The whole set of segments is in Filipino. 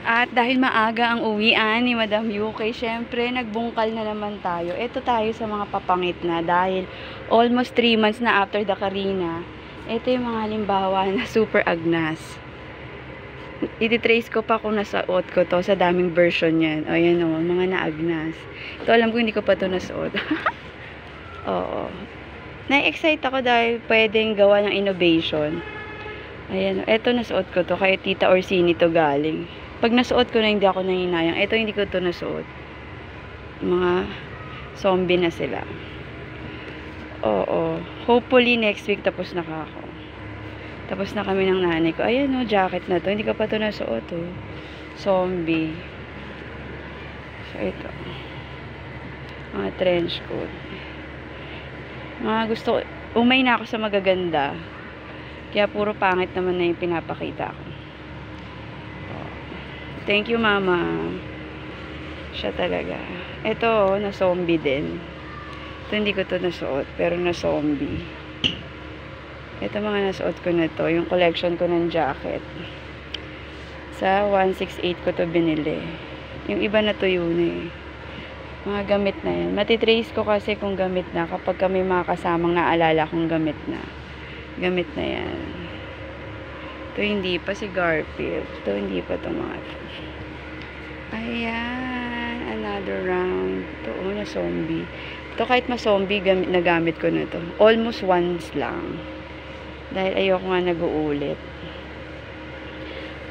At dahil maaga ang uwian ni Madam UK, syempre nagbungkal na naman tayo. Ito tayo sa mga papangit na dahil almost 3 months na after the Karina. Ito yung mga halimbawa na super agnas. Ititrace ko pa kung nasuot ko to sa daming version yan. O yan o, mga naagnas. Ito alam ko hindi ko pa to nasuot. Oo. Na-excite ako dahil pwedeng gawa ng innovation. Ayan, eto nasuot ko to kay Tita Orsini to galing. Pag nasuot ko na hindi ako nanginayang. Eto hindi ko to nasuot. Mga zombie na sila. Oo. Hopefully next week tapos na ako. Tapos na kami ng nanay ko. Ayan o, jacket na to. Hindi ko pa to nasuot o. Zombie. So ito. Mga trench coat. Mga gusto ko. Umay na ako sa magaganda. Kaya puro pangit naman na yung pinapakita ko. Thank you, Mama. Siya talaga. Ito, na-zombie din. Ito, hindi ko to nasuot. Pero na-zombie. Ito, mga nasuot ko na to. Yung collection ko ng jacket. Sa 168 ko to binili. Yung iba na to yun eh. Mga gamit na yan. Matitrace ko kasi kung gamit na. Kapag kami mga kasamang naalala kung gamit na. Gamit na yan. Ito hindi pa si Garfield. Ito hindi pa ito mga ito. Ayan. Another round. Ito na zombie. Ito kahit ma-zombie nagamit ko na ito. Almost once lang. Dahil ayoko nga nag-uulit.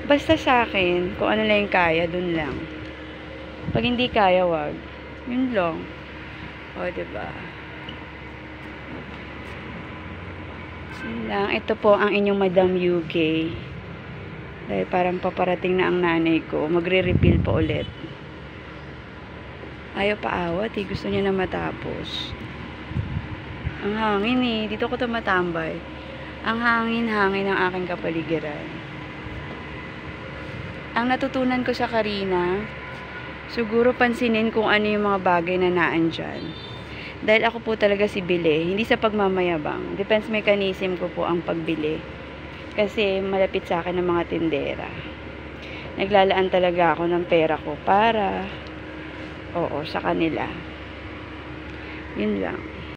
Basta sa akin, kung ano lang yung kaya, dun lang. Pag hindi kaya, wag. Yun lang. O, diba? Lang. Ito po ang inyong Madam UK. Dahil parang paparating na ang nanay ko. Magre-refill pa ulit. Ayaw pa awat eh. Gusto niya na matapos. Ang hangin eh. Dito ko tumatambay. Ang hangin-hangin ng aking kapaligiran. Ang natutunan ko sa Karina, siguro pansinin kung ano yung mga bagay na naandyan. Dahil ako po talaga si Bile, hindi sa pagmamayabang. Defense mechanism ko po ang pagbili. Kasi malapit sa akin ng mga tindera. Naglalaan talaga ako ng pera ko para, sa kanila. Yun lang.